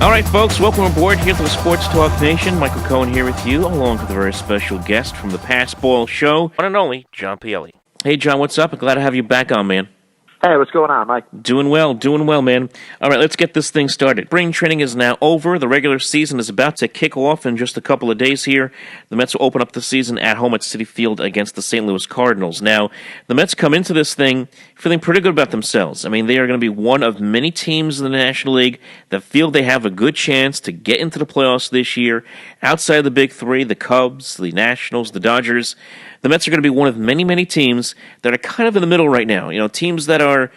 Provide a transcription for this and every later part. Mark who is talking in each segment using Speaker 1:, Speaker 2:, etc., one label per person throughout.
Speaker 1: All right, folks, welcome aboard here to the Sports Talk Nation. Michael Cohen here with you, along with a very special guest from the Pass Ball Show, one and only John Pielli. Hey, John, what's up? I'm glad to have you back on, man.
Speaker 2: Hey, what's going on, Mike?
Speaker 1: Doing well, man. All right, let's get this thing started. Spring training is now over. The regular season is about to kick off in just a couple of days here. The Mets will open up the season at home at Citi Field against the St. Louis Cardinals. Now, the Mets come into this thing feeling pretty good about themselves. I mean, they are going to be one of many teams in the National League that feel they have a good chance to get into the playoffs this year. Outside the big three, the Cubs, the Nationals, the Dodgers, the Mets are going to be one of many, many teams that are kind of in the middle right now. You know, teams that are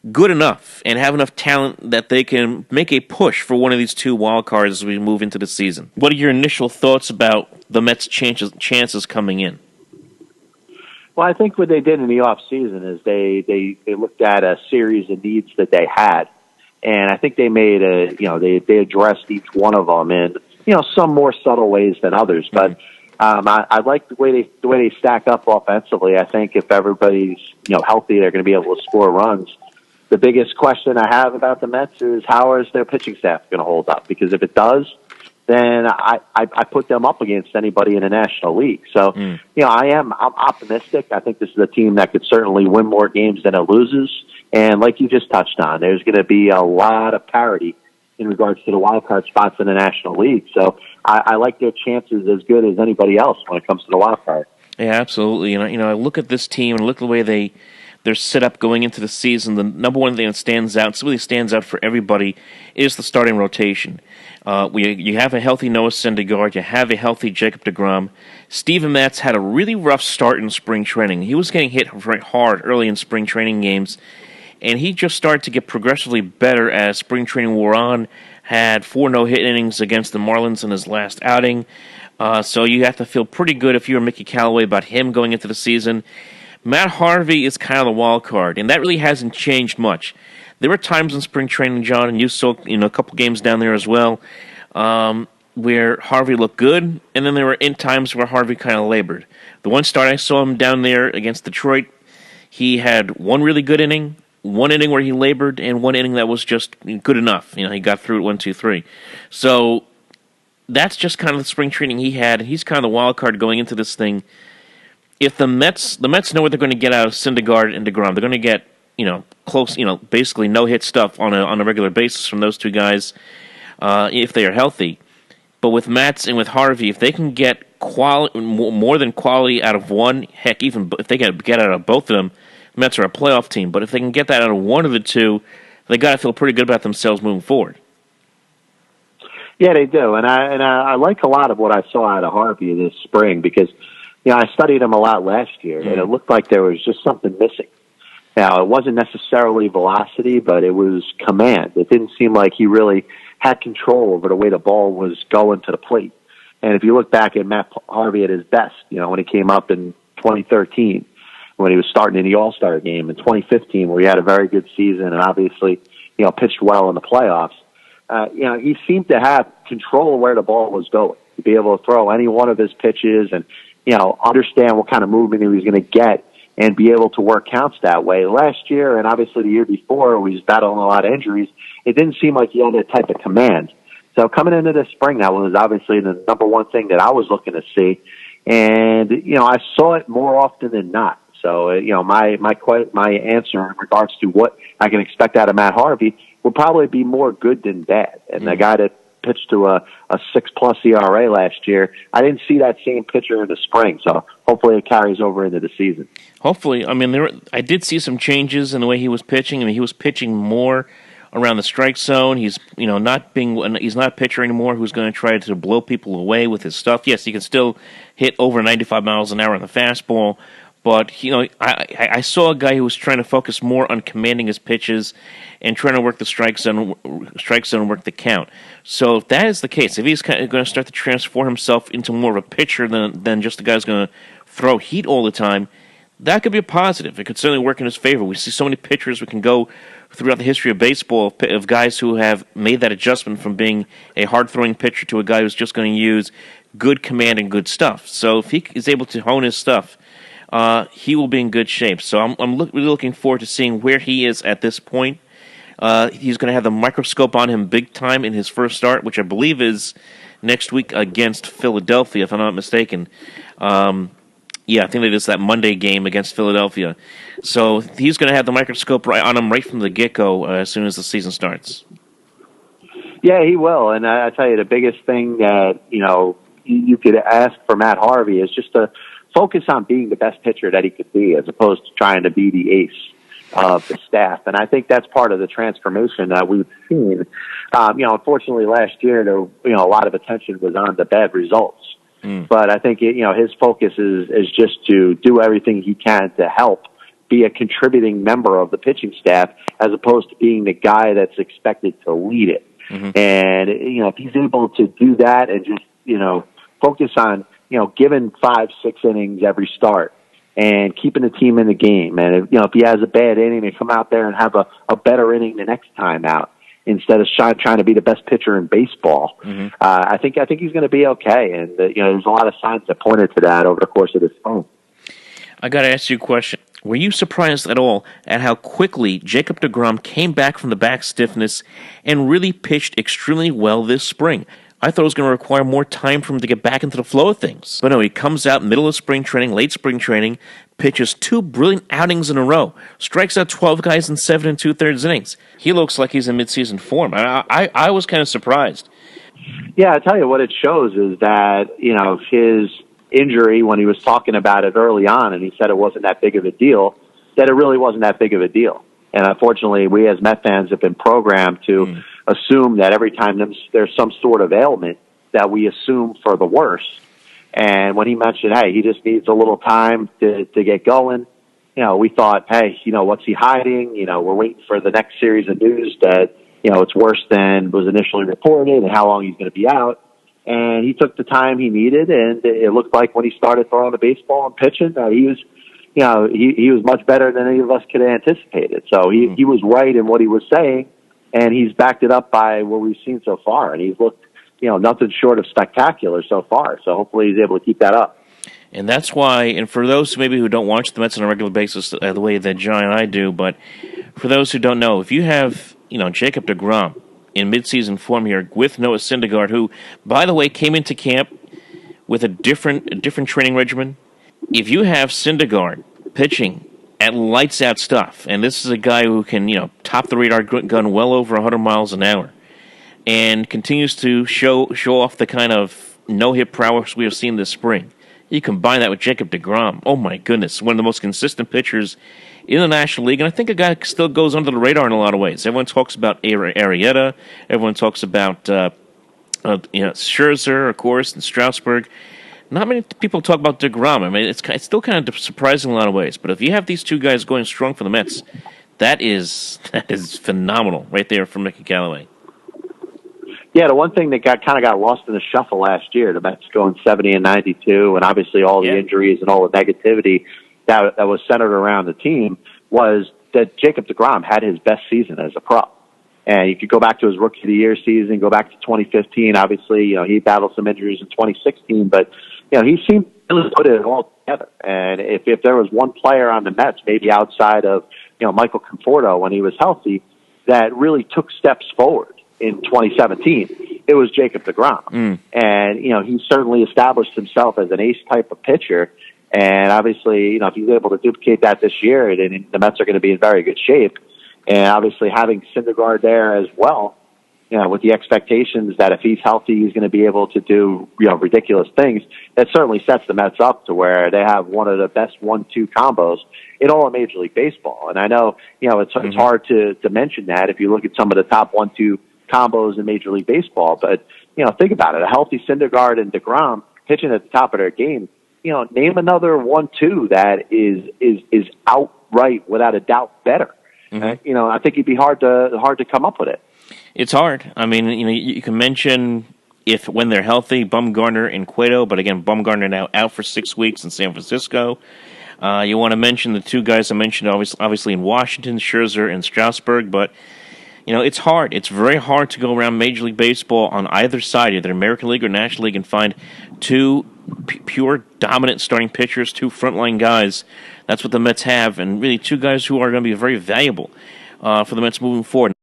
Speaker 1: good enough and have enough talent that they can make a push for one of these two wild cards as we move into the season. What are your initial thoughts about the Mets' chances coming in?
Speaker 2: Well, I think what they did in the offseason is they looked at a series of needs that they had, and I think they made they addressed each one of them in some more subtle ways than others, but. I like the way they stack up offensively. I think if everybody's healthy, they're going to be able to score runs. The biggest question I have about the Mets is how is their pitching staff going to hold up? Because if it does, then I put them up against anybody in the National League. So I'm optimistic. I think this is a team that could certainly win more games than it loses. And like you just touched on, there's going to be a lot of parity in regards to the wild card spots in the National League. So I like their chances as good as anybody else when it comes to the wild card.
Speaker 1: Yeah, absolutely. And I look at this team and look at the way they're set up going into the season. The number one thing that stands out, really stands out for everybody, is the starting rotation. You have a healthy Noah Syndergaard. You have a healthy Jacob deGrom. Steven Matz had a really rough start in spring training. He was getting hit very hard early in spring training games, and he just started to get progressively better as spring training wore on. Had 4 no-hit innings against the Marlins in his last outing. So you have to feel pretty good if you're Mickey Callaway about him going into the season. Matt Harvey is kind of the wild card, and that really hasn't changed much. There were times in spring training, John, and you saw a couple games down there as well, where Harvey looked good, and then there were times where Harvey kind of labored. The one start I saw him down there against Detroit, he had one really good inning, one inning where he labored, and one inning that was just good enough. He got through it 1, 2, 3. So that's just kind of the spring training he had. He's kind of the wild card going into this thing. If the Mets know what they're going to get out of Syndergaard and deGrom. They're going to get close, basically no hit stuff on a regular basis from those two guys if they are healthy. But with Matz and with Harvey, if they can get more than quality out of one, heck, even if they can get out of both of them, Mets are a playoff team, but if they can get that out of one of the two, they got to feel pretty good about themselves moving forward.
Speaker 2: Yeah, they do, and I like a lot of what I saw out of Harvey this spring because I studied him a lot last year, and it looked like there was just something missing. Now, it wasn't necessarily velocity, but it was command. It didn't seem like he really had control over the way the ball was going to the plate. And if you look back at Matt Harvey at his best, when he came up in 2013. When he was starting in the All-Star game in 2015, where he had a very good season and obviously, pitched well in the playoffs. He seemed to have control of where the ball was going, to be able to throw any one of his pitches and, understand what kind of movement he was going to get and be able to work counts that way. Last year and obviously the year before, he was battling a lot of injuries. It didn't seem like he had that type of command. So coming into this spring, that was obviously the number one thing that I was looking to see. And, I saw it more often than not. So, my answer in regards to what I can expect out of Matt Harvey will probably be more good than bad. And the guy that pitched to a 6+ ERA last year, I didn't see that same pitcher in the spring. So hopefully it carries over into the season.
Speaker 1: Hopefully. I mean, I did see some changes in the way he was pitching. I mean, he was pitching more around the strike zone. He's he's not a pitcher anymore who's going to try to blow people away with his stuff. Yes, he can still hit over 95 miles an hour on the fastball. But, I saw a guy who was trying to focus more on commanding his pitches and trying to work the strike zone and work the count. So if that is the case, if he's kind of going to start to transform himself into more of a pitcher than just a guy who's going to throw heat all the time, that could be a positive. It could certainly work in his favor. We see so many pitchers we can go throughout the history of baseball of guys who have made that adjustment from being a hard-throwing pitcher to a guy who's just going to use good command and good stuff. So if he is able to hone his stuff, he will be in good shape. So I'm really looking forward to seeing where he is at this point. He's going to have the microscope on him big time in his first start, which I believe is next week against Philadelphia, if I'm not mistaken. Yeah, I think it is that Monday game against Philadelphia. So he's going to have the microscope right on him right from the get-go as soon as the season starts.
Speaker 2: Yeah, he will. And I tell you, the biggest thing that, you could ask for Matt Harvey is just to focus on being the best pitcher that he could be as opposed to trying to be the ace of the staff. And I think that's part of the transformation that we've seen. Unfortunately, last year, a lot of attention was on the bad results. But I think, his focus is just to do everything he can to help be a contributing member of the pitching staff as opposed to being the guy that's expected to lead it. Mm-hmm. And, if he's able to do that and just, focus on, giving 5-6 innings every start and keeping the team in the game. And, if he has a bad inning, to come out there and have a better inning the next time out, instead of trying to be the best pitcher in baseball. Mm-hmm. I think he's going to be okay. And, there's a lot of signs that pointed to that over the course of this phone.
Speaker 1: I got to ask you a question. Were you surprised at all at how quickly Jacob deGrom came back from the back stiffness and really pitched extremely well this spring? I thought it was going to require more time for him to get back into the flow of things. But no, he comes out middle of spring training, late spring training, pitches 2 brilliant outings in a row, strikes out 12 guys in 7 2/3 innings. He looks like he's in midseason form. I was kind of surprised.
Speaker 2: Yeah, I tell you what it shows is that, his injury, when he was talking about it early on and he said it wasn't that big of a deal, that it really wasn't that big of a deal. And unfortunately, we as Met fans have been programmed to assume that every time there's some sort of ailment that we assume for the worst. And when he mentioned, hey, he just needs a little time to get going, we thought, hey, what's he hiding? We're waiting for the next series of news that, it's worse than was initially reported and how long he's going to be out. And he took the time he needed, and it looked like when he started throwing the baseball and pitching, he was, he was much better than any of us could have anticipated. So he was right in what he was saying, and he's backed it up by what we've seen so far. And he's looked, nothing short of spectacular so far. So hopefully he's able to keep that up.
Speaker 1: And that's why, and for those who don't watch the Mets on a regular basis the way that John and I do, but for those who don't know, if you have, Jacob deGrom in midseason form here with Noah Syndergaard, who, by the way, came into camp with a different training regimen. If you have Syndergaard pitching at lights-out stuff, and this is a guy who can, top the radar gun well over 100 miles an hour, and continues to show off the kind of no-hit prowess we have seen this spring. You combine that with Jacob deGrom. Oh, my goodness. One of the most consistent pitchers in the National League. And I think a guy that still goes under the radar in a lot of ways. Everyone talks about Arrieta. Everyone talks about Scherzer, of course, and Strasburg. Not many people talk about deGrom. I mean, it's still kind of surprising in a lot of ways. But if you have these two guys going strong for the Mets, that is phenomenal right there from Mickey Callaway.
Speaker 2: Yeah, the one thing that kind of got lost in the shuffle last year, the Mets going 70-92, and obviously all the injuries and all the negativity that was centered around the team, was that Jacob deGrom had his best season as a pro. And you could go back to his Rookie of the Year season, go back to 2015. Obviously, he battled some injuries in 2016, but he seemed to put it all together. And if there was one player on the Mets, maybe outside of Michael Conforto when he was healthy, that really took steps forward in 2017, it was Jacob deGrom. And, he certainly established himself as an ace type of pitcher. And obviously, if he's able to duplicate that this year, then the Mets are going to be in very good shape. And obviously having Syndergaard there as well, with the expectations that if he's healthy, he's going to be able to do, ridiculous things, that certainly sets the Mets up to where they have one of the best 1-2 combos in all of Major League Baseball. And I know, it's hard to mention that if you look at some of the top 1-2 combos in Major League Baseball. But, think about it. A healthy Syndergaard and deGrom pitching at the top of their game, name another 1-2 that is outright, without a doubt, better. Mm-hmm. I think it'd be hard to come up with it. It's
Speaker 1: hard. I mean, you can mention when they're healthy, Bumgarner and Cueto, but again, Bumgarner now out for 6 weeks in San Francisco. You want to mention the two guys I mentioned, obviously in Washington, Scherzer and Strasburg, but it's hard. It's very hard to go around Major League Baseball on either side, either American League or National League, and find two pure dominant starting pitchers, two frontline guys. That's what the Mets have, and really two guys who are going to be very valuable for the Mets moving forward.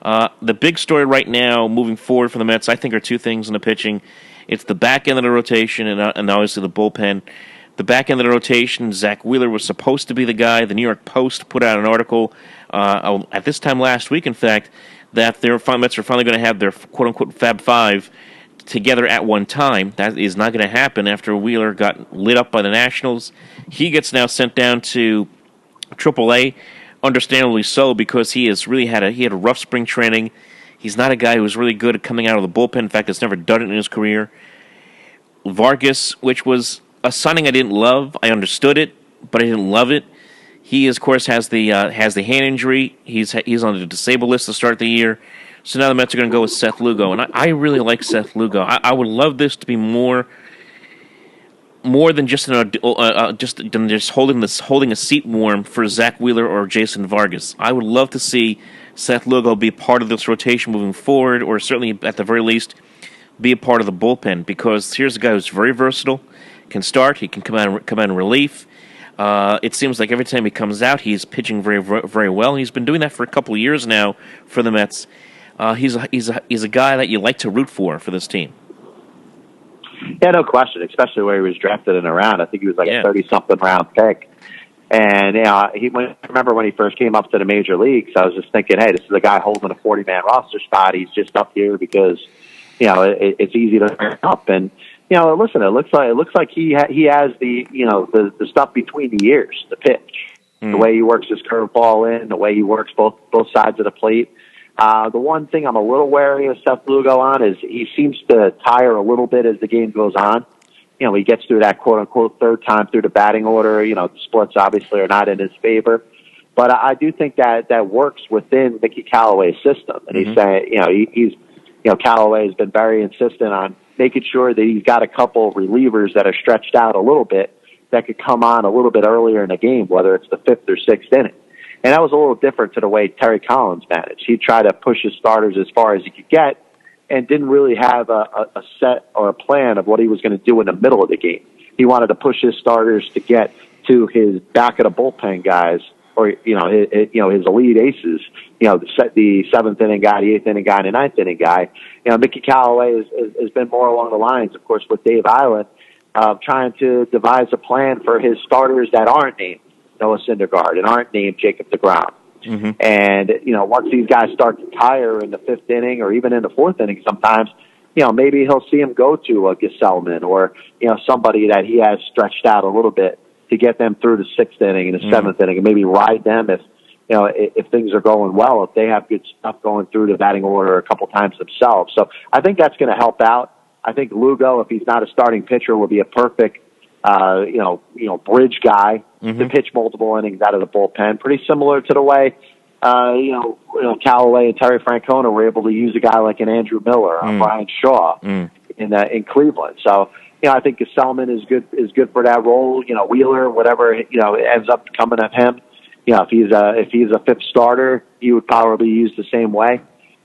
Speaker 1: The big story right now, moving forward for the Mets, I think, are two things in the pitching. It's the back end of the rotation and obviously the bullpen. The back end of the rotation, Zach Wheeler was supposed to be the guy. The New York Post put out an article at this time last week, in fact, that their Mets are finally going to have their quote-unquote Fab Five together at one time. That is not going to happen after Wheeler got lit up by the Nationals. He gets now sent down to AAA, understandably so, because he had a rough spring training. He's not a guy who's really good at coming out of the bullpen. In fact, has never done it in his career. Vargas, which was a signing I didn't love. I understood it, but I didn't love it. He, of course, has the hand injury. He's on the disabled list to start the year. So now the Mets are going to go with Seth Lugo, and I really like Seth Lugo. I would love this to be more than just holding a seat warm for Zach Wheeler or Jason Vargas. I would love to see Seth Lugo be part of this rotation moving forward, or certainly at the very least be a part of the bullpen, because here's a guy who's very versatile, can start, he can come out in relief. It seems like every time he comes out, he's pitching very, very well. He's been doing that for a couple of years now for the Mets. He's a guy that you like to root for this team.
Speaker 2: Yeah, no question, especially where he was drafted in a round. I think he was like a 30-something round pick. And remember when he first came up to the major leagues, I was just thinking, hey, this is a guy holding a 40-man roster spot. He's just up here because it's easy to bring up. And listen, it looks like he has the stuff between the ears to pitch. The way he works his curveball in, the way he works both sides of the plate. The one thing I'm a little wary of Seth Lugo on is he seems to tire a little bit as the game goes on. He gets through that quote-unquote third time through the batting order. The splits obviously are not in his favor. But I do think that works within Mickey Callaway's system. And he's saying, Callaway has been very insistent on making sure that he's got a couple of relievers that are stretched out a little bit that could come on a little bit earlier in the game, whether it's the fifth or sixth inning. And that was a little different to the way Terry Collins managed. He tried to push his starters as far as he could get and didn't really have a set or a plan of what he was going to do in the middle of the game. He wanted to push his starters to get to his back of the bullpen guys, or his elite aces. The seventh inning guy, the eighth inning guy, and the ninth inning guy. Mickey Callaway has been more along the lines, of course, with Dave Island, trying to devise a plan for his starters that aren't named Noah Syndergaard and aren't named Jacob deGrom. Mm-hmm. And, once these guys start to tire in the fifth inning or even in the fourth inning sometimes, maybe he'll see him go to a Gesellman or, somebody that he has stretched out a little bit to get them through the sixth inning and the seventh inning, and maybe ride them if things are going well, if they have good stuff going through the batting order a couple times themselves. So I think that's going to help out. I think Lugo, if he's not a starting pitcher, will be a perfect bridge guy to pitch multiple innings out of the bullpen. Pretty similar to the way, Callaway and Terry Francona were able to use a guy like an Andrew Miller or Brian Shaw in Cleveland. So, I think Gesellman is good for that role. Wheeler, whatever, ends up coming of him. If he's a fifth starter, he would probably use the same way.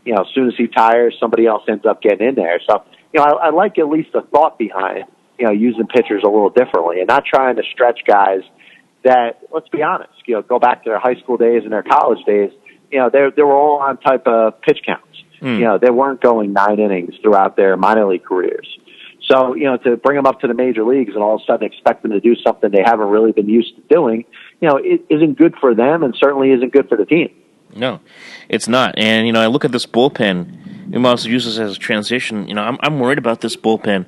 Speaker 2: As soon as he tires, somebody else ends up getting in there. So, I like at least the thought behind using pitchers a little differently and not trying to stretch guys that, let's be honest, go back to their high school days and their college days, they were all on type of pitch counts. They weren't going 9 innings throughout their minor league careers. So, to bring them up to the major leagues and all of a sudden expect them to do something they haven't really been used to doing, it isn't good for them and certainly isn't good for the team.
Speaker 1: No, it's not. And, I look at this bullpen. We might also use this as a transition. I'm worried about this bullpen.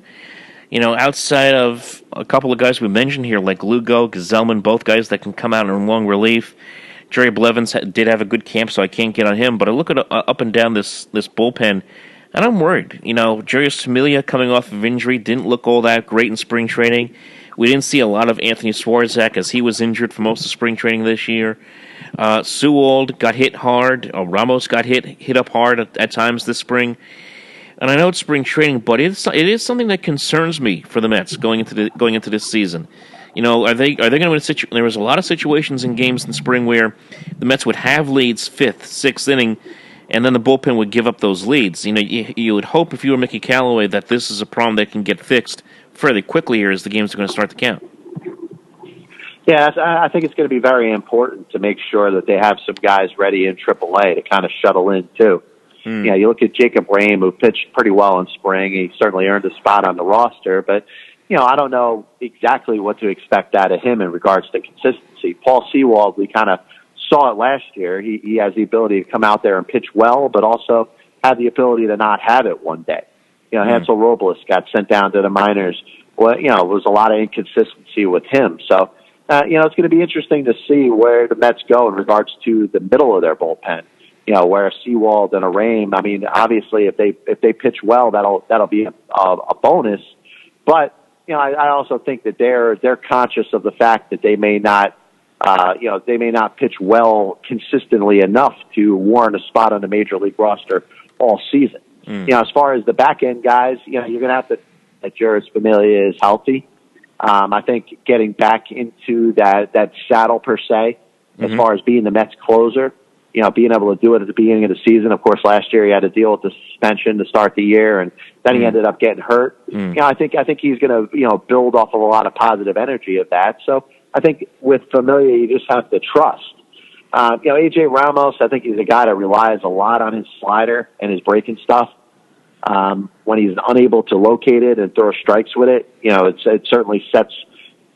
Speaker 1: Outside of a couple of guys we mentioned here, like Lugo, Gesellman, both guys that can come out in long relief. Jerry Blevins did have a good camp, so I can't get on him. But I look at up and down this bullpen, and I'm worried. Jarius Familia coming off of injury didn't look all that great in spring training. We didn't see a lot of Anthony Swarzak as he was injured for most of spring training this year. Sewald got hit hard. Ramos got hit up hard at times this spring. And I know it's spring training, but it is something that concerns me for the Mets going into this season. Are they going to win there was a lot of situations in games in spring where the Mets would have leads fifth, sixth inning, and then the bullpen would give up those leads. You would hope if you were Mickey Callaway that this is a problem that can get fixed fairly quickly here as the games are going to start to count.
Speaker 2: Yeah, I think it's going to be very important to make sure that they have some guys ready in AAA to kind of shuttle in too. You know, you look at Jacob Rame, who pitched pretty well in spring. He certainly earned a spot on the roster, but, you know, I don't know exactly what to expect out of him in regards to consistency. Paul Sewald, we kind of saw it last year. He has the ability to come out there and pitch well, but also have the ability to not have it one day. You know, Hansel Robles got sent down to the minors. Well, you know, there was a lot of inconsistency with him. So, you know, it's going to be interesting to see where the Mets go in regards to the middle of their bullpen. You know, where a Sewald and a Rame. I mean, obviously, if they pitch well, that'll be a bonus. But you know, I also think that they're conscious of the fact that they may not, you know, they may not pitch well consistently enough to warrant a spot on the major league roster all season. You know, as far as the back end guys, you know, you're going to have to. That Juris Familia is healthy. I think getting back into that saddle per se, as far as being the Mets closer, you know, being able to do it at the beginning of the season. Of course, last year he had to deal with the suspension to start the year, and then he ended up getting hurt. You know, I think he's going to, you know, build off of a lot of positive energy of that. So I think with Familia, you just have to trust. You know, AJ Ramos, I think he's a guy that relies a lot on his slider and his breaking stuff. When he's unable to locate it and throw strikes with it, you know, it certainly sets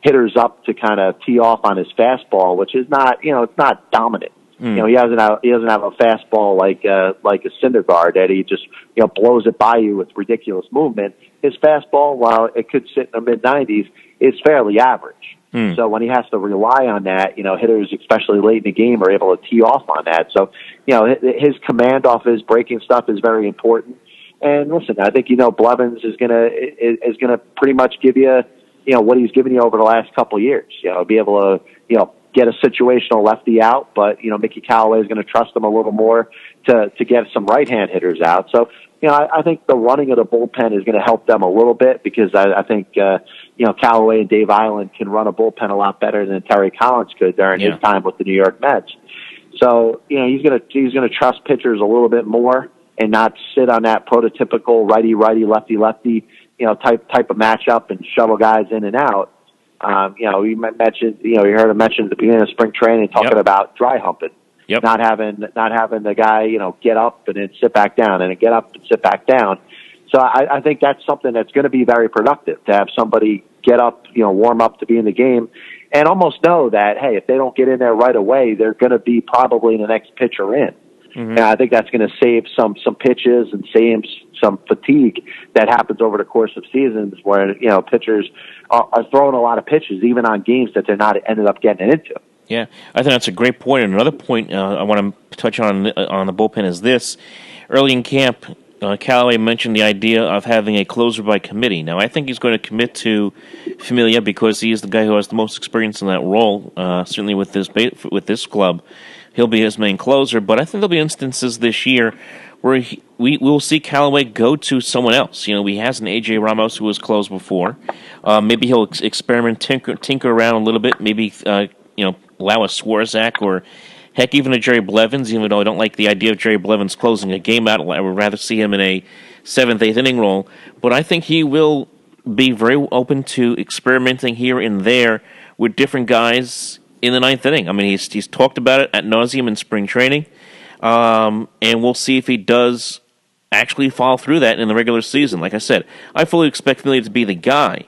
Speaker 2: hitters up to kind of tee off on his fastball, which is not, you know, it's not dominant. You know, he doesn't have a fastball like a Syndergaard that he just, you know, blows it by you with ridiculous movement. His fastball, while it could sit in the mid-90s, is fairly average. So when he has to rely on that, you know, hitters, especially late in the game, are able to tee off on that. So, you know, his command off his breaking stuff is very important. And listen, I think, you know, Blevins is gonna pretty much give you, you know, what he's given you over the last couple of years. You know, be able to, you know, get a situational lefty out, but, you know, Mickey Callaway is going to trust him a little more to get some right-hand hitters out. So, you know, I think the running of the bullpen is going to help them a little bit because I think, you know, Callaway and Dave Island can run a bullpen a lot better than Terry Collins could during his time with the New York Mets. So, you know, he's going to trust pitchers a little bit more and not sit on that prototypical righty-righty, lefty-lefty, you know, type of matchup and shuttle guys in and out. You know, you mentioned, you know, you heard him mention at the beginning of spring training talking about dry humping, not having the guy, you know, get up and then sit back down and then get up and sit back down. So I think that's something that's going to be very productive to have somebody get up, you know, warm up to be in the game and almost know that, hey, if they don't get in there right away, they're going to be probably the next pitcher in. And I think that's going to save some pitches and save some fatigue that happens over the course of seasons where, you know, pitchers are throwing a lot of pitches, even on games that they're not ended up getting into.
Speaker 1: Yeah, I think that's a great point. And another point I want to touch on the bullpen is this. Early in camp, Callaway mentioned the idea of having a closer by committee. Now, I think he's going to commit to Familia because he is the guy who has the most experience in that role, certainly with this club. He'll be his main closer, but I think there'll be instances this year where we will see Callaway go to someone else. You know, he has an A.J. Ramos who was closed before. Maybe he'll experiment, tinker around a little bit. Maybe, you know, allow a Swarzak or, heck, even a Jerry Blevins, even though I don't like the idea of Jerry Blevins closing a game out. I would rather see him in a 7th, 8th inning role. But I think he will be very open to experimenting here and there with different guys in the 9th inning. I mean, he's talked about it ad nauseum in spring training, and we'll see if he does actually follow through that in the regular season. Like I said, I fully expect Familia to be the guy,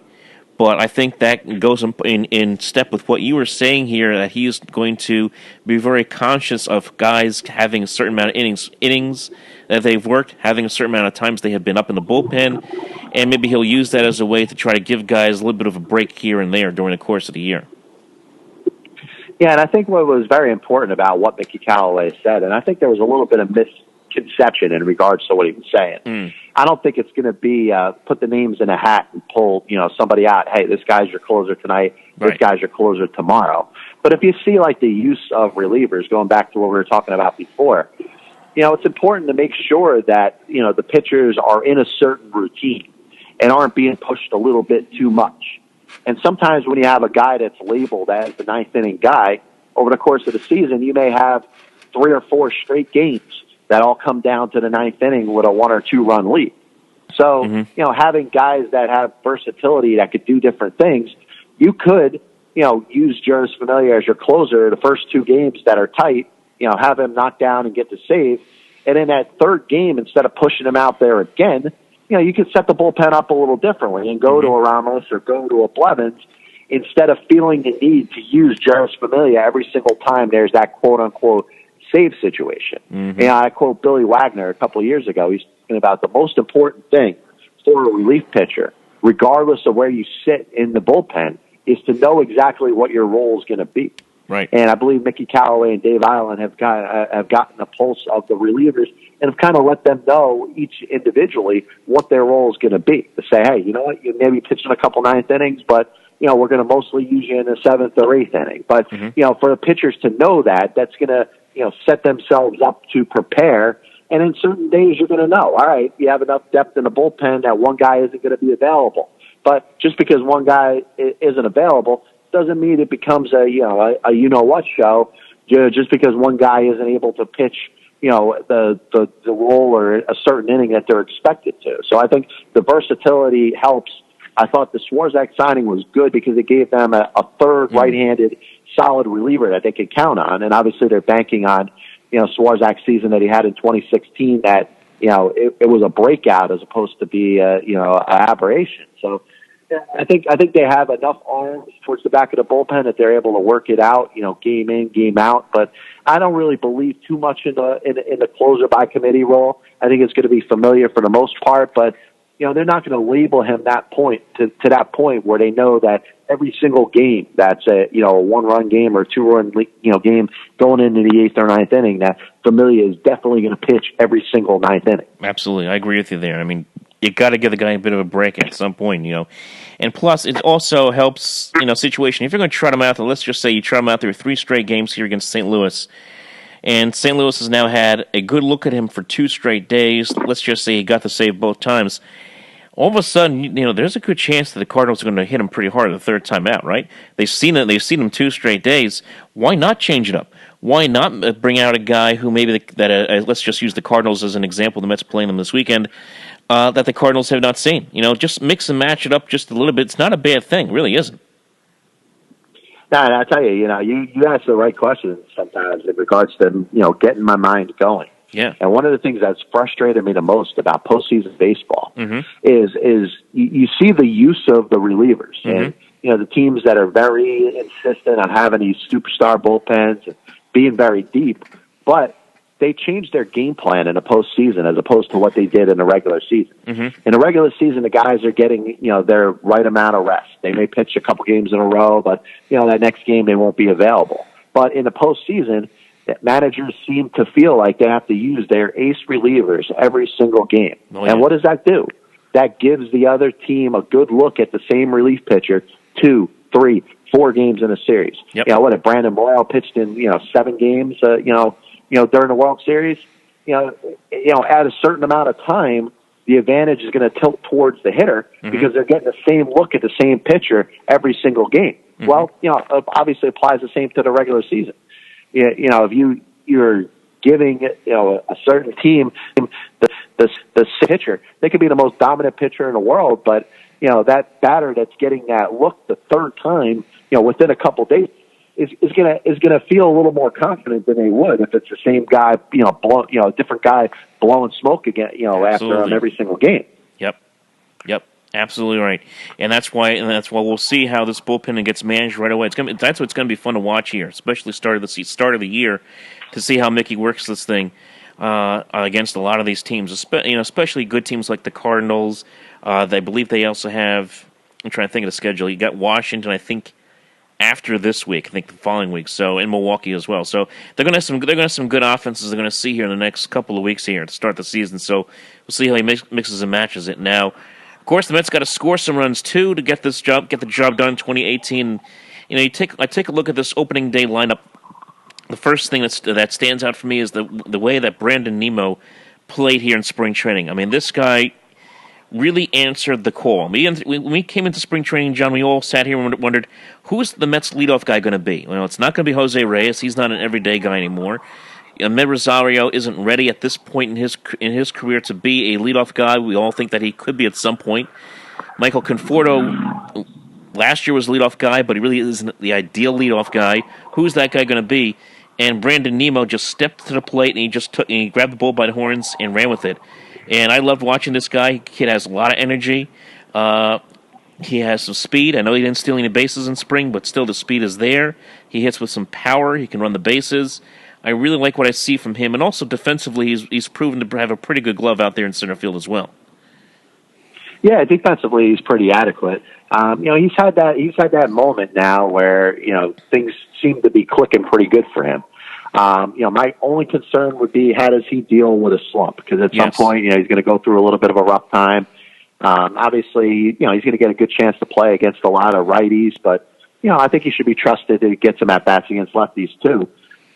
Speaker 1: but I think that goes in step with what you were saying here, that he's going to be very conscious of guys having a certain amount of innings that they've worked, having a certain amount of times they have been up in the bullpen, and maybe he'll use that as a way to try to give guys a little bit of a break here and there during the course of the year.
Speaker 2: Yeah, and I think what was very important about what Mickey Callaway said, and I think there was a little bit of misconception in regards to what he was saying. I don't think it's going to be put the names in a hat and pull, you know, somebody out. Hey, this guy's your closer tonight. This guy's your closer tomorrow. But if you see like the use of relievers, going back to what we were talking about before, you know, it's important to make sure that, you know, the pitchers are in a certain routine and aren't being pushed a little bit too much. And sometimes when you have a guy that's labeled as the 9th inning guy, over the course of the season, you may have 3 or 4 straight games that all come down to the 9th inning with a 1 or 2 run lead. So, you know, having guys that have versatility that could do different things, you could, you know, use Juris Familia as your closer the first 2 games that are tight, you know, have him knock down and get the save, And in that third game, instead of pushing him out there again, you could set the bullpen up a little differently and go to a Ramos or go to a Blevins instead of feeling the need to use Jeurys Familia every single time there's that quote-unquote save situation. I quote Billy Wagner a couple of years ago. He's talking about the most important thing for a relief pitcher, regardless of where you sit in the bullpen, is to know exactly what your role is going to be.
Speaker 1: Right.
Speaker 2: And I believe Mickey Callaway and Dave Island have gotten the pulse of the relievers and have kind of let them know each individually what their role is going to be. To say, hey, you know what, you may be pitching a couple ninth innings, but we're going to mostly use you in the seventh or eighth inning. But for the pitchers to know that, that's going to set themselves up to prepare. And in certain days, you're going to know, all right, you have enough depth in the bullpen that one guy isn't going to be available. But just because one guy isn't available doesn't mean it becomes a what show. Just because one guy isn't able to pitch, the role or a certain inning that they're expected to. So I think the versatility helps. I thought the Swarzak signing was good because it gave them a third right-handed solid reliever that they could count on. And obviously they're banking on, Swarzak's season that he had in 2016 that, it was a breakout as opposed to be, an aberration. So I think they have enough arms towards the back of the bullpen that they're able to work it out, game in, game out. But I don't really believe too much in the closer by committee role. I think it's going to be Familia for the most part, but they're not going to label him to that point where they know that every single game that's a one-run game or two-run game going into the eighth or ninth inning, that Familia is definitely going to pitch every single ninth inning.
Speaker 1: Absolutely, I agree with you there. I mean, you got to give the guy a bit of a break at some point, and plus it also helps situation. If you're going to trot him out there, let's just say you trot him out there 3 straight games here against St. Louis. And St. Louis has now had a good look at him for 2 straight days. Let's just say he got the save both times. All of a sudden, there's a good chance that the Cardinals are going to hit him pretty hard the third time out, right? They've seen it. They've seen him 2 straight days. Why not change it up? Why not bring out a guy who maybe let's just use the Cardinals as an example. The Mets playing them this weekend. That the Cardinals have not seen. Just mix and match it up just a little bit. It's not a bad thing, it really isn't.
Speaker 2: No, and I tell you, you ask the right questions sometimes in regards to getting my mind going.
Speaker 1: Yeah.
Speaker 2: And one of the things that's frustrated me the most about postseason baseball is you see the use of the relievers and the teams that are very insistent on having these superstar bullpens and being very deep, but they changed their game plan in the postseason as opposed to what they did in the regular season. In the regular season, the guys are getting their right amount of rest. They may pitch a couple games in a row, but that next game they won't be available. But in the postseason, managers seem to feel like they have to use their ace relievers every single game. Oh, yeah. And what does that do? That gives the other team a good look at the same relief pitcher 2, 3, 4 games in a series.
Speaker 1: Yep.
Speaker 2: What if Brandon Boyle pitched in 7 games during the World Series? At a certain amount of time, the advantage is going to tilt towards the hitter because they're getting the same look at the same pitcher every single game. Well, obviously applies the same to the regular season. If you're giving a certain team the pitcher, they could be the most dominant pitcher in the world, but that batter that's getting that look the third time, within a couple days, is gonna feel a little more confident than they would if it's the same guy, a different guy blowing smoke again, after every single game.
Speaker 1: Yep. Absolutely right, and that's why we'll see how this bullpen gets managed right away. That's what's going to be fun to watch here, especially start of the year, to see how Mickey works this thing against a lot of these teams, especially good teams like the Cardinals. I believe they also have. I'm trying to think of the schedule. You got Washington, I think, after this week. I think the following week. So in Milwaukee as well. So they're going to have some good offenses. They're going to see here in the next couple of weeks here to start the season. So we'll see how he mixes and matches it now. Of course, the Mets got to score some runs too to get the job done in 2018. I take a look at this opening day lineup. The first thing that stands out for me is the way that Brandon Nimmo played here in spring training. I mean, this guy really answered the call. When we came into spring training, John, we all sat here and wondered, who's the Mets leadoff guy going to be? Well, it's not going to be Jose Reyes. He's not an everyday guy anymore. Med Rosario isn't ready at this point in his career to be a leadoff guy. We all think that he could be at some point. Michael Conforto last year was a leadoff guy, but he really isn't the ideal leadoff guy. Who's that guy going to be? and Brandon Nimmo just stepped to the plate and he grabbed the bull by the horns and ran with it. And I loved watching this guy. Kid has a lot of energy. He has some speed. I know he didn't steal any bases in spring, but still the speed is there. He hits with some power. He can run the bases. I really like what I see from him, and also defensively, he's proven to have a pretty good glove out there in center field as well.
Speaker 2: Yeah, defensively, he's pretty adequate. He's had that moment now where things seem to be clicking pretty good for him. My only concern would be how does he deal with a slump? Because at some point, he's going to go through a little bit of a rough time. Obviously, he's going to get a good chance to play against a lot of righties, but I think he should be trusted to get some at bats against lefties too.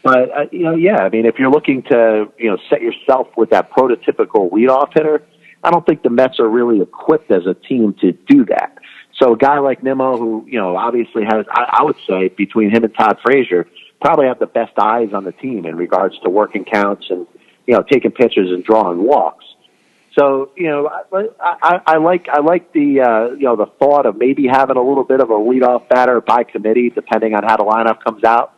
Speaker 2: But if you're looking to set yourself with that prototypical leadoff hitter, I don't think the Mets are really equipped as a team to do that. So a guy like Nimmo, who obviously has, I would say, between him and Todd Frazier, probably have the best eyes on the team in regards to working counts and taking pitches and drawing walks. So I like the thought of maybe having a little bit of a leadoff batter by committee, depending on how the lineup comes out.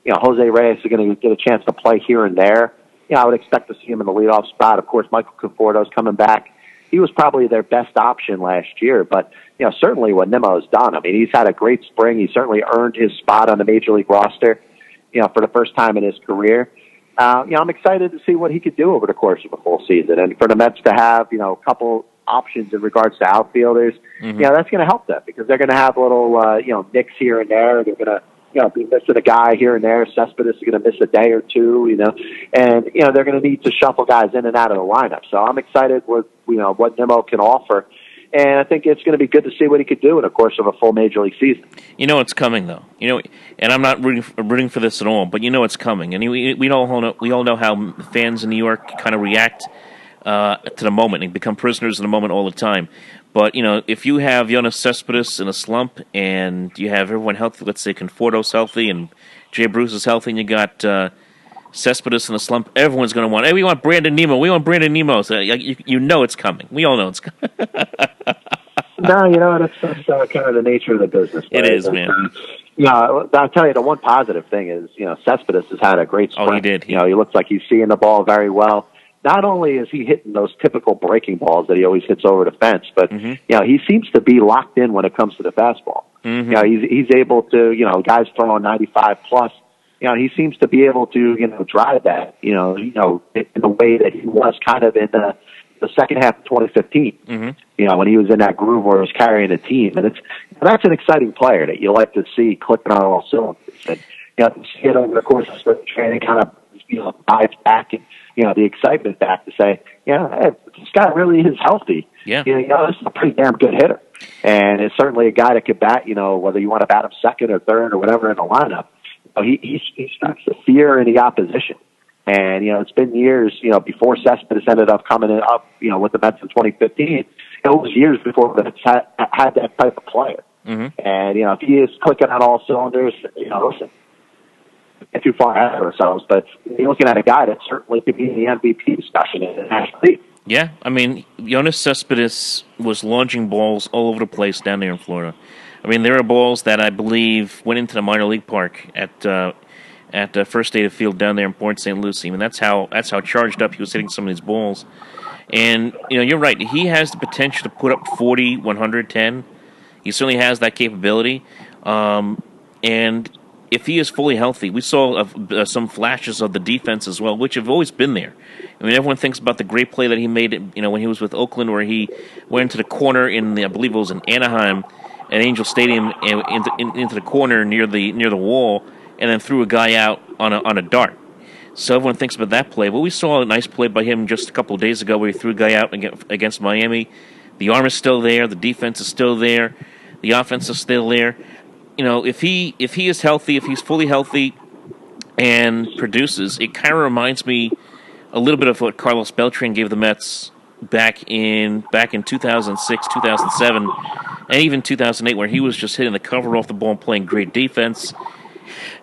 Speaker 2: Jose Reyes is going to get a chance to play here and there. I would expect to see him in the leadoff spot. Of course, Michael Conforto's coming back. He was probably their best option last year, but certainly what Nimmo has done. I mean, he's had a great spring. He certainly earned his spot on the major league roster, for the first time in his career. I'm excited to see what he could do over the course of a full season, and for the Mets to have a couple options in regards to outfielders, that's going to help them because they're going to have little nicks here and there. They're going to be missing a guy here and there. Cespedes is going to miss a day or two, and they're going to need to shuffle guys in and out of the lineup. So I'm excited with what Nimmo can offer, and I think it's going to be good to see what he could do in the course of a full major league season.
Speaker 1: It's coming though. And I'm not rooting for this at all, but it's coming, and we all know how fans in New York kind of react to the moment and become prisoners in the moment all the time. But, if you have Yoenis Cespedes in a slump and you have everyone healthy, let's say Conforto's healthy and Jay Bruce is healthy and you got Cespedes in a slump, everyone's going to want, hey, we want Brandon Nimmo. We want Brandon Nimmo. So it's coming. We all know it's coming.
Speaker 2: No, that's kind of the nature of the business.
Speaker 1: It is, man.
Speaker 2: I'll tell you, the one positive thing is, Cespedes has had a great spring.
Speaker 1: Oh, he did.
Speaker 2: He looks like he's seeing the ball very well. Not only is he hitting those typical breaking balls that he always hits over the fence, but he seems to be locked in when it comes to the fastball. He's able to guys throwing 95 plus. He seems to be able to drive that in the way that he was kind of in the second half of 2015. When he was in that groove where he was carrying a team, and that's an exciting player that you like to see clicking on all cylinders. And to see it over the course of spring training, kind of dives back and. The excitement back to say, hey, this guy really is healthy.
Speaker 1: Yeah.
Speaker 2: This is a pretty damn good hitter. And it's certainly a guy that could bat, whether you want to bat him second or third or whatever in the lineup. He starts to fear any opposition. And, it's been years, before Cespedes ended up coming up, with the Mets in 2015. It was years before the Mets had that type of player. And, if he is clicking on all cylinders, listen, get too far ahead of ourselves, but you're looking at a guy that certainly could be in the MVP discussion in the National League.
Speaker 1: Yeah, I mean, Yoenis Cespedes was launching balls all over the place down there in Florida. I mean, there are balls that I believe went into the minor league park at First State of Field down there in Port St. Lucie. I mean, that's how charged up he was hitting some of these balls. And you're right. He has the potential to put up 40, 110. He certainly has that capability. And if he is fully healthy, we saw some flashes of the defense as well, which have always been there. I mean, everyone thinks about the great play that he made, when he was with Oakland, where he went into the corner I believe it was in Anaheim, at Angel Stadium, into the corner near the wall, and then threw a guy out on a dart. So everyone thinks about that play. But we saw a nice play by him just a couple of days ago, where he threw a guy out against Miami. The arm is still there, the defense is still there, the offense is still there. If he is healthy, if he's fully healthy and produces, it kind of reminds me a little bit of what Carlos Beltran gave the Mets back in 2006, 2007, and even 2008, where he was just hitting the cover off the ball and playing great defense.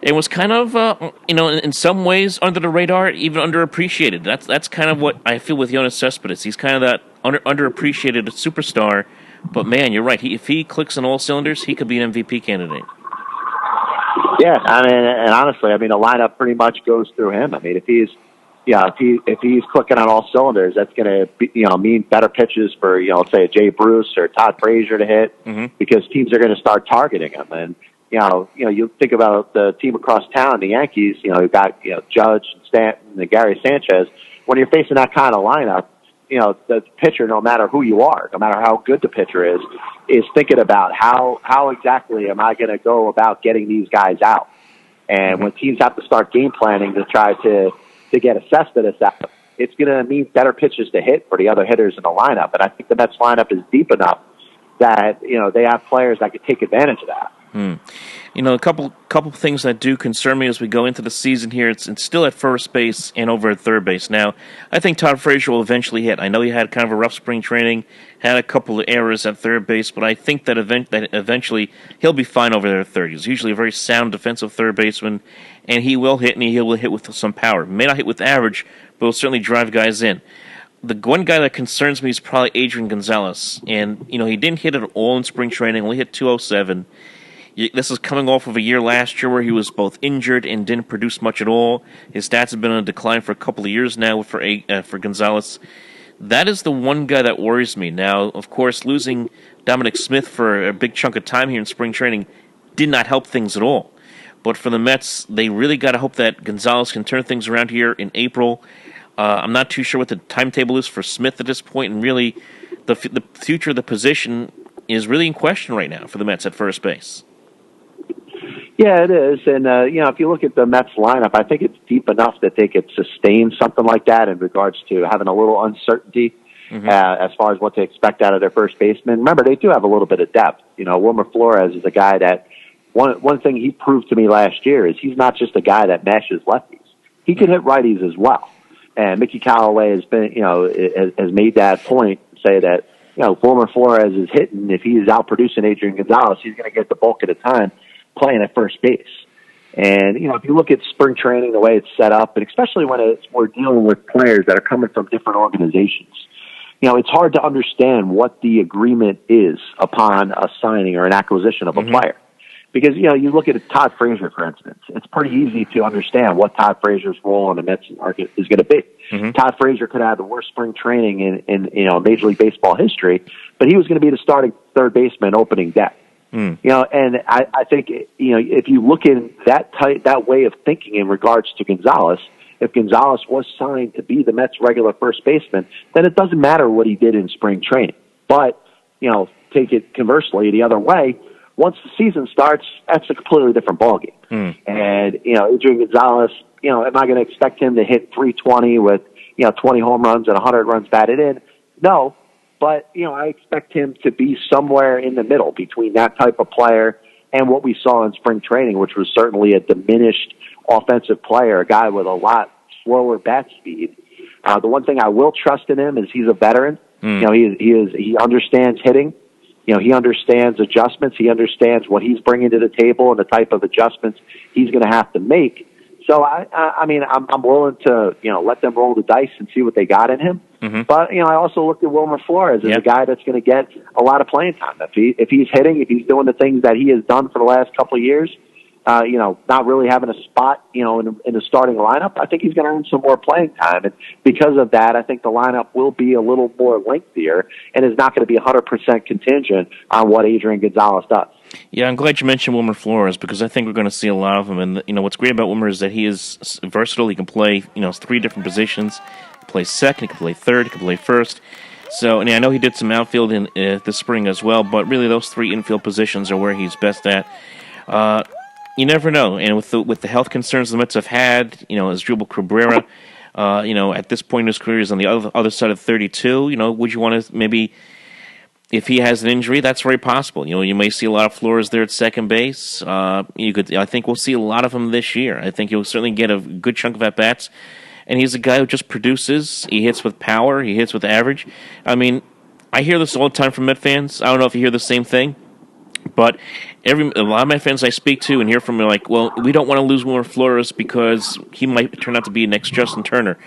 Speaker 1: It was kind of, in some ways under the radar, even underappreciated. That's kind of what I feel with Yoenis Cespedes. He's kind of that underappreciated superstar. But man, you're right. If he clicks on all cylinders, he could be an MVP candidate.
Speaker 2: Yeah, I mean, and honestly, I mean, the lineup pretty much goes through him. I mean, if he's clicking on all cylinders, that's going to mean better pitches for say a Jay Bruce or Todd Frazier to hit, because teams are going to start targeting him. And you think about the team across town, the Yankees. You've got Judge and Stanton and Gary Sanchez. When you're facing that kind of lineup, the pitcher, no matter who you are, no matter how good the pitcher is thinking about how exactly am I going to go about getting these guys out. And when teams have to start game planning to try to get assessed at this out, it's going to mean better pitches to hit for the other hitters in the lineup. And I think the Mets lineup is deep enough that they have players that could take advantage of that.
Speaker 1: A couple things that do concern me as we go into the season here. It's still at first base and over at third base. Now, I think Todd Frazier will eventually hit. I know he had kind of a rough spring training, had a couple of errors at third base, but I think that eventually he'll be fine over there at third. He's usually a very sound defensive third baseman, and he will hit, and he will hit with some power. May not hit with average, but will certainly drive guys in. The one guy that concerns me is probably Adrian Gonzalez, and he didn't hit at all in spring training, only hit 207. This is coming off of a year last year where he was both injured and didn't produce much at all. His stats have been on a decline for a couple of years now for Gonzalez. That is the one guy that worries me. Now, of course, losing Dominic Smith for a big chunk of time here in spring training did not help things at all. But for the Mets, they really got to hope that Gonzalez can turn things around here in April. I'm not too sure what the timetable is for Smith at this point, and really the future of the position is really in question right now for the Mets at first base.
Speaker 2: Yeah, it is. And, if you look at the Mets lineup, I think it's deep enough that they could sustain something like that in regards to having a little uncertainty as far as what to expect out of their first baseman. Remember, they do have a little bit of depth. Wilmer Flores is a guy that one thing he proved to me last year is he's not just a guy that mashes lefties. He can hit righties as well. And Mickey Callaway has been, has made that point, say that, Wilmer Flores is hitting. If he is out producing Adrian Gonzalez, he's going to get the bulk of the time playing at first base. And, if you look at spring training, the way it's set up, and especially when we're dealing with players that are coming from different organizations, it's hard to understand what the agreement is upon a signing or an acquisition of a player. Because, you look at Todd Frazier, for instance, it's pretty easy to understand what Todd Frazier's role in the Mets market is going to be. Todd Frazier could have the worst spring training in Major League Baseball history, but he was going to be the starting third baseman opening day. And I think, if you look in that way of thinking in regards to Gonzalez, if Gonzalez was signed to be the Mets' regular first baseman, then it doesn't matter what he did in spring training. But, take it conversely the other way, once the season starts, that's a completely different ballgame. And, Adrian Gonzalez, am I going to expect him to hit 320 with, 20 home runs and 100 runs batted in? No. But, I expect him to be somewhere in the middle between that type of player and what we saw in spring training, which was certainly a diminished offensive player, a guy with a lot slower bat speed. The one thing I will trust in him is he's a veteran. He understands hitting. He understands adjustments. He understands what he's bringing to the table and the type of adjustments he's going to have to make. So, I'm willing to, let them roll the dice and see what they got in him. But, I also looked at Wilmer Flores as a guy that's going to get a lot of playing time. If he's hitting, if he's doing the things that he has done for the last couple of years, not really having a spot, in the starting lineup, I think he's going to earn some more playing time. And because of that, I think the lineup will be a little more lengthier and is not going to be 100% contingent on what Adrian Gonzalez does.
Speaker 1: Yeah, I'm glad you mentioned Wilmer Flores because I think we're going to see a lot of him. And, what's great about Wilmer is that he is versatile. He can play, 3 different positions. He can play second, he can play third, he can play first. So, and I know he did some outfield in this spring as well, but really those 3 infield positions are where he's best at. You never know. And with the health concerns the Mets have had, Asdrubal Cabrera, at this point in his career is on the other side of 32. Would you want to maybe, if he has an injury, that's very possible. You may see a lot of Flores there at second base. I think we'll see a lot of him this year. I think he'll certainly get a good chunk of at-bats. And he's a guy who just produces. He hits with power. He hits with average. I mean, I hear this all the time from Met fans. I don't know if you hear the same thing. But a lot of my fans I speak to and hear from are like, well, we don't want to lose Wilmer Flores because he might turn out to be next Justin Turner.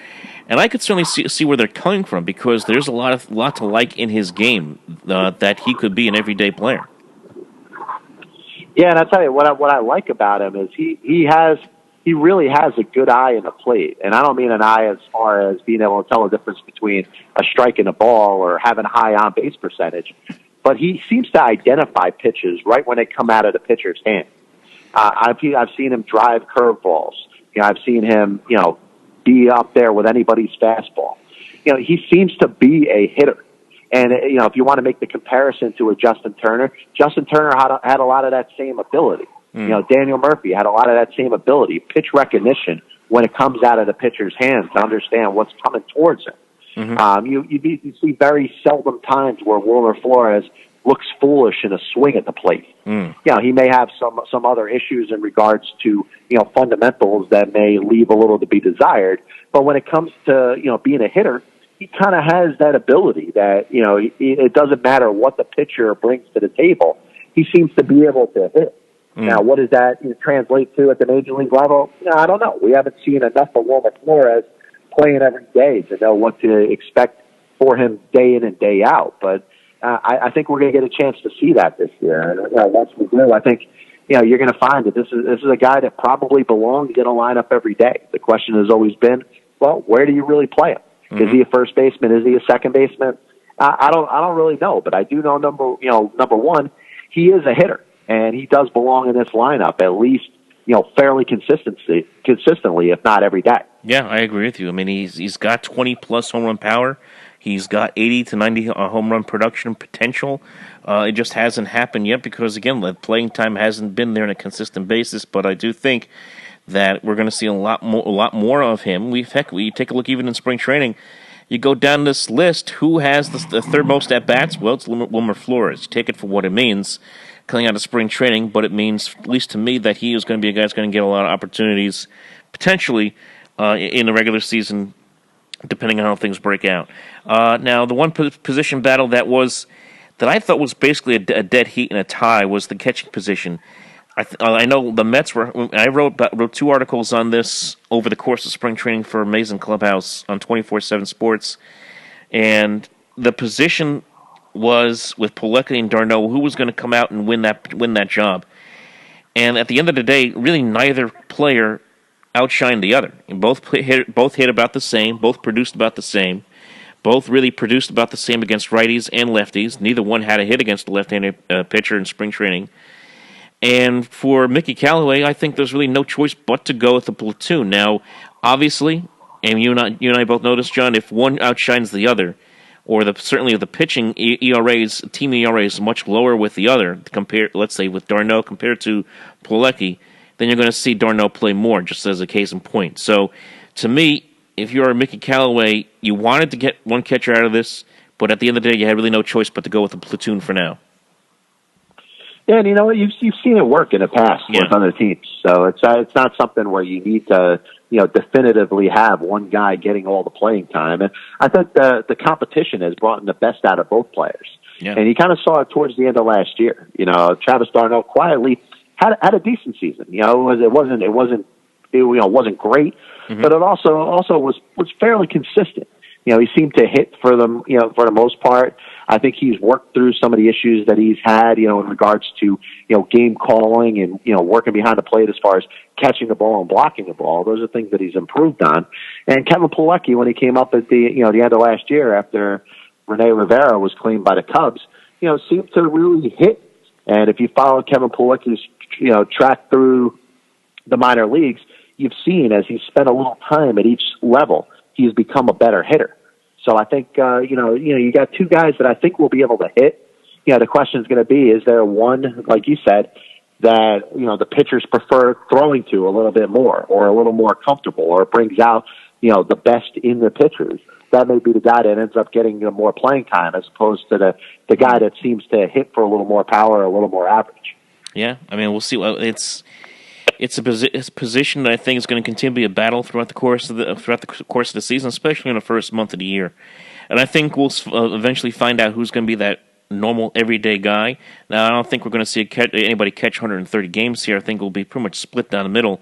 Speaker 1: And I could certainly see where they're coming from because there's a lot to like in his game that he could be an everyday player.
Speaker 2: Yeah, and I tell you what I like about him is he really has a good eye in the plate, and I don't mean an eye as far as being able to tell the difference between a strike and a ball or having a high on base percentage, but he seems to identify pitches right when they come out of the pitcher's hand. I've seen him drive curveballs. I've seen him be up there with anybody's fastball. He seems to be a hitter. And, if you want to make the comparison to a Justin Turner had a lot of that same ability. Daniel Murphy had a lot of that same ability, pitch recognition when it comes out of the pitcher's hands to understand what's coming towards him. Mm-hmm. You see very seldom times where Wilmer Flores looks foolish in a swing at the plate. He may have some other issues in regards to, fundamentals that may leave a little to be desired. But when it comes to, being a hitter, he kind of has that ability that, it doesn't matter what the pitcher brings to the table. He seems to be able to hit. Now, what does that translate to at the major league level? I don't know. We haven't seen enough of Wilmer Flores playing every day to know what to expect for him day in and day out. But I think we're going to get a chance to see that this year. And once we do, I think you're going to find that this is a guy that probably belongs in a lineup every day. The question has always been, well, where do you really play him? Mm-hmm. Is he a first baseman? Is he a second baseman? I don't really know, but I do know number one, he is a hitter, and he does belong in this lineup at least fairly consistently, if not every day.
Speaker 1: Yeah, I agree with you. I mean, he's got 20+ home run power. He's got 80 to 90 home run production potential. It just hasn't happened yet because, again, the playing time hasn't been there on a consistent basis. But I do think that we're going to see a lot more of him. We take a look even in spring training. You go down this list, who has the third most at-bats? Well, it's Wilmer Flores. You take it for what it means coming out of spring training, but it means, at least to me, that he is going to be a guy that's going to get a lot of opportunities, potentially, in the regular season, depending on how things break out. Now, the one position battle that I thought was basically a dead heat and a tie was the catching position. I know the Mets were. I wrote 2 articles on this over the course of spring training for Amazing Clubhouse on 24/7 Sports, and the position was with Pielli and d'Arnaud, who was going to come out and win that job. And at the end of the day, really neither player outshined the other. And both hit about the same, both produced about the same, both really produced about the same against righties and lefties. Neither one had a hit against the left-handed pitcher in spring training. And for Mickey Callaway, I think there's really no choice but to go with the platoon. Now, obviously, and you and I both know this, John, if one outshines the other, or certainly the pitching team ERA is much lower with the other, let's say with d'Arnaud compared to Pielli, then you're going to see d'Arnaud play more, just as a case in point. So, to me, if you're Mickey Callaway, you wanted to get one catcher out of this, but at the end of the day, you had really no choice but to go with the platoon for now.
Speaker 2: Yeah, and you know what? You've seen it work in the past with other teams. So it's not something where you need to definitively have one guy getting all the playing time. And I think the competition has brought in the best out of both players. Yeah. And you kind of saw it towards the end of last year. Travis d'Arnaud quietly had a decent season. It wasn't great, mm-hmm. but it also was fairly consistent. He seemed to hit for them, for the most part. I think he's worked through some of the issues that he's had, in regards to, game calling and, working behind the plate as far as catching the ball and blocking the ball. Those are things that he's improved on. And Kevin Pielli, when he came up at the end of last year after Rene Rivera was claimed by the Cubs, seemed to really hit. And if you follow Kevin Pielli's, track through the minor leagues, you've seen as he's spent a little time at each level, he's become a better hitter. So I think, you got 2 guys that I think will be able to hit. The question is going to be, is there one, like you said, that, the pitchers prefer throwing to a little bit more or a little more comfortable or brings out, the best in the pitchers? That may be the guy that ends up getting more playing time as opposed to the guy that seems to hit for a little more power, a little more average.
Speaker 1: Yeah, I mean, we'll see. It's a position that I think is going to continue to be a battle throughout the course of the season, especially in the first month of the year. And I think we'll eventually find out who's going to be that normal, everyday guy. Now, I don't think we're going to see anybody catch 130 games here. I think we'll be pretty much split down the middle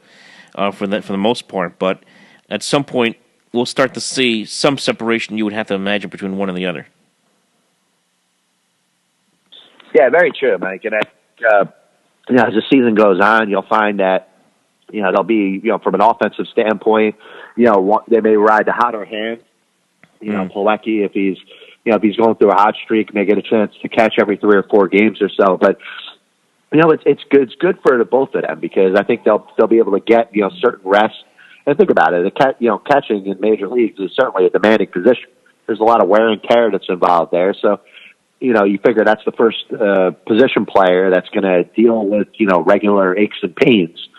Speaker 1: for the most part. But at some point, we'll start to see some separation you would have to imagine between one and the other.
Speaker 2: Yeah, very true, Mike. And as the season goes on, you'll find that, they'll be, from an offensive standpoint, they may ride the hotter hand. Pilecki, if he's going through a hot streak, may get a chance to catch every 3 or 4 games or so. But it's good. It's good for the both of them because I think they'll be able to get certain rest. And think about it, catching in major leagues is certainly a demanding position. There's a lot of wear and tear that's involved there. So you figure that's the first position player that's going to deal with regular aches and pains.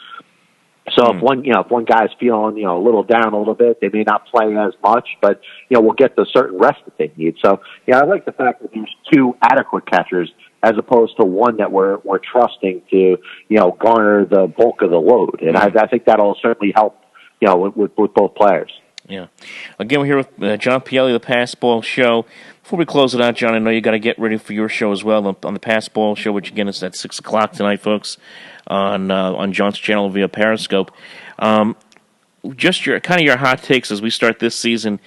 Speaker 2: So if one guy's feeling a little down a little bit, they may not play as much, but we'll get the certain rest that they need. So I like the fact that there's 2 adequate catchers as opposed to one that we're trusting to garner the bulk of the load, and I think that'll certainly help with both players.
Speaker 1: Yeah. Again, we're here with John Pielli, the Pass Ball Show. Before we close it out, John, I know you got to get ready for your show as well on the Pass Ball Show, which again is at 6:00 tonight, folks, on John's channel via Periscope. Just your hot takes as we start this season.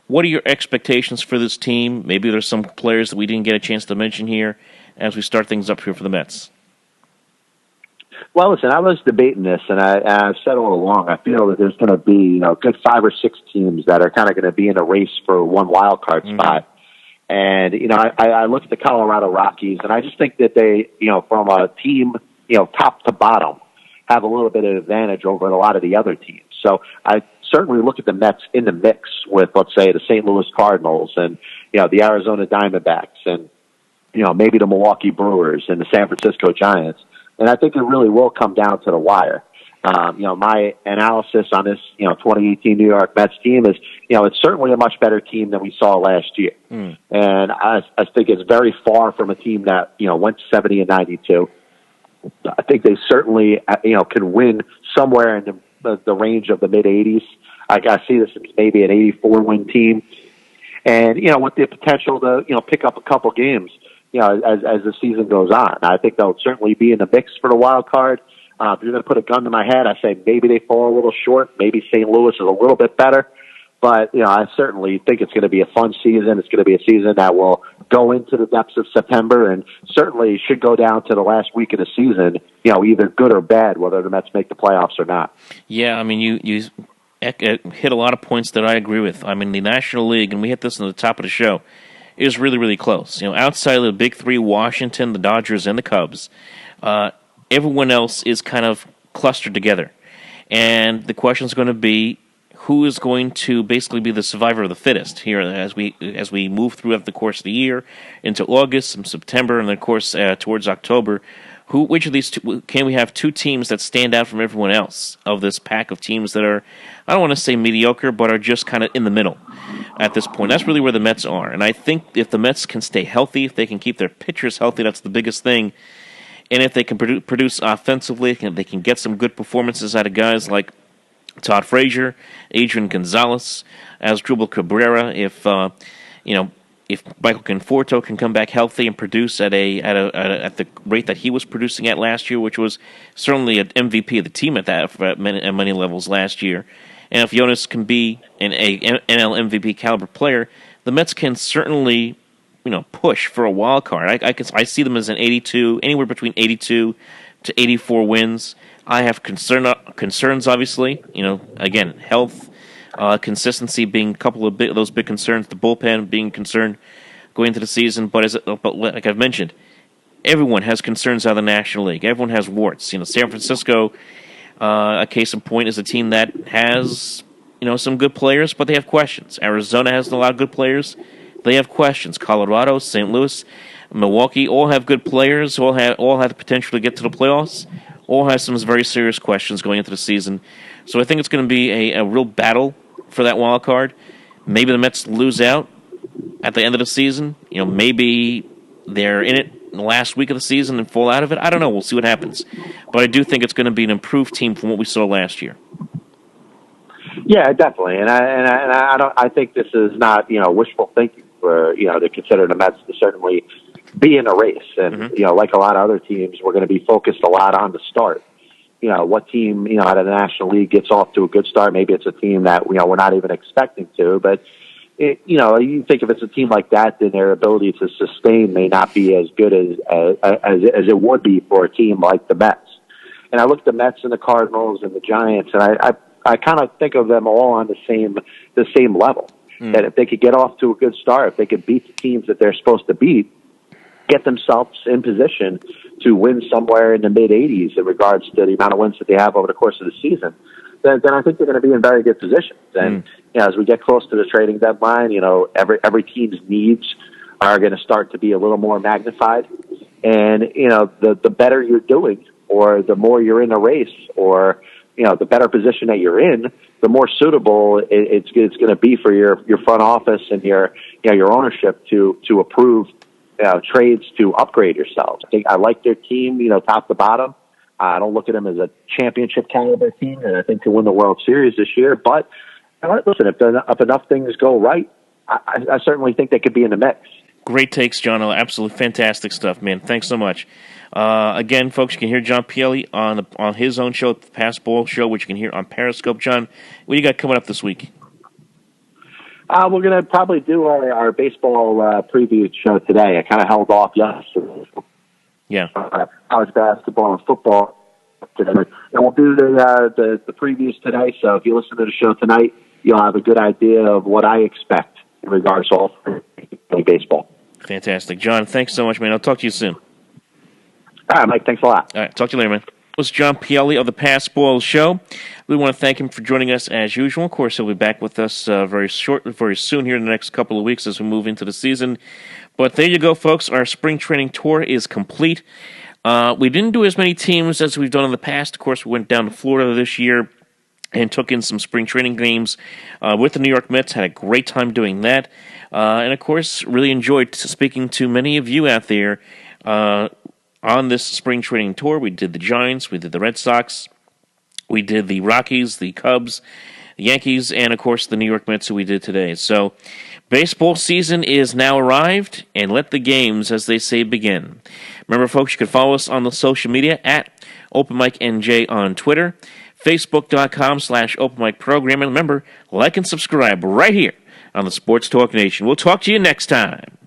Speaker 1: What are your expectations for this team? Maybe there's some players that we didn't get a chance to mention here as we start things up here for the Mets.
Speaker 2: Well, listen, I was debating this, and I've said all along, I feel that there's going to be good 5 or 6 teams that are kind of going to be in a race for one wild card spot. And I look at the Colorado Rockies, and I just think that they, from a team, top to bottom, have a little bit of advantage over a lot of the other teams. So I certainly look at the Mets in the mix with, let's say, the St. Louis Cardinals and the Arizona Diamondbacks and maybe the Milwaukee Brewers and the San Francisco Giants. And I think it really will come down to the wire. My analysis on this, 2018 New York Mets team is, it's certainly a much better team than we saw last year. And I think it's very far from a team that, went 70-92. I think they certainly, can win somewhere in the range of the mid-80s. I see this as maybe an 84-win team. And, with the potential to, pick up a couple games, as the season goes on. I think they'll certainly be in the mix for the wild card. If you're going to put a gun to my head, I say maybe they fall a little short. Maybe St. Louis is a little bit better. But, I certainly think it's going to be a fun season. It's going to be a season that will go into the depths of September and certainly should go down to the last week of the season, either good or bad, whether the Mets make the playoffs or not.
Speaker 1: Yeah, I mean, you hit a lot of points that I agree with. I mean, the National League, and we hit this on the top of the show, is really, really close. Outside of the big 3, Washington, the Dodgers, and the Cubs, everyone else is kind of clustered together. And the question is going to be, who is going to basically be the survivor of the fittest here as we move throughout the course of the year into August and September, and then, of course, towards October. Which of these two, can we have 2 teams that stand out from everyone else of this pack of teams that are, I don't want to say mediocre, but are just kind of in the middle at this point? That's really where the Mets are. And I think if the Mets can stay healthy, if they can keep their pitchers healthy, that's the biggest thing. And if they can produce offensively, if they can get some good performances out of guys like Todd Frazier, Adrian Gonzalez, Asdrubal Cabrera, if Michael Conforto can come back healthy and produce at the rate that he was producing at last year, which was certainly an MVP of the team at many levels last year, and if Jonas can be an NL MVP caliber player, the Mets can certainly push for a wild card. I see them as anywhere between 82 to 84 wins. I have concerns, obviously. Again, health. Consistency being a couple of those big concerns, the bullpen being concerned going into the season. But like I've mentioned, everyone has concerns out of the National League. Everyone has warts. San Francisco, a case in point, is a team that has some good players, but they have questions. Arizona has a lot of good players. They have questions. Colorado, St. Louis, Milwaukee all have good players. All have the potential to get to the playoffs. All have some very serious questions going into the season. So I think it's going to be a real battle for that wild card. Maybe the Mets lose out at the end of the season. Maybe they're in it in the last week of the season and fall out of it. I don't know. We'll see what happens. But I do think it's going to be an improved team from what we saw last year.
Speaker 2: Yeah, definitely. And I think this is not wishful thinking for to consider the Mets to certainly be in a race. And like a lot of other teams, we're going to be focused a lot on the start. What team, out of the National League gets off to a good start. Maybe it's a team that, we're not even expecting to. But, you think if it's a team like that, then their ability to sustain may not be as good as it would be for a team like the Mets. And I look at the Mets and the Cardinals and the Giants, and I kind of think of them all on the same level. That if they could get off to a good start, if they could beat the teams that they're supposed to beat, get themselves in position to win somewhere in the mid-80s in regards to the amount of wins that they have over the course of the season, then I think they're going to be in very good positions. And as we get close to the trading deadline, every team's needs are going to start to be a little more magnified. And the better you're doing, or the more you're in a race, or the better position that you're in, the more suitable it's going to be for your front office and your ownership to approve trades to upgrade yourselves. I like their team, top to bottom. I don't look at them as a championship caliber team, and I think to win the World Series this year. But listen, if enough things go right, I certainly think they could be in the mix.
Speaker 1: Great takes, John. Absolutely fantastic stuff, man. Thanks so much. Again, folks, you can hear John Pielli on his own show, the Pass Ball Show, which you can hear on Periscope. John, what do you got coming up this week?
Speaker 2: We're going to probably do our baseball preview show today. I kind of held off yesterday.
Speaker 1: Yeah.
Speaker 2: College basketball and football today. And we'll do the previews today. So if you listen to the show tonight, you'll have a good idea of what I expect in regards to all baseball.
Speaker 1: Fantastic. John, thanks so much, man. I'll talk to you soon.
Speaker 2: All right, Mike. Thanks a lot.
Speaker 1: All right. Talk to you later, man. This is John Pielli of the Pass Ball Show. We want to thank him for joining us as usual. Of course, he'll be back with us very soon here in the next couple of weeks as we move into the season. But there you go, folks. Our spring training tour is complete. We didn't do as many teams as we've done in the past. Of course, we went down to Florida this year and took in some spring training games with the New York Mets. Had a great time doing that. And, of course, really enjoyed speaking to many of you out there on this spring training tour. We did the Giants, we did the Red Sox, we did the Rockies, the Cubs, the Yankees, and, of course, the New York Mets, who we did today. So baseball season is now arrived, and let the games, as they say, begin. Remember, folks, you can follow us on the social media at OpenMikeNJ on Twitter, Facebook.com/OpenMikeProgram, and remember, like and subscribe right here on the Sports Talk Nation. We'll talk to you next time.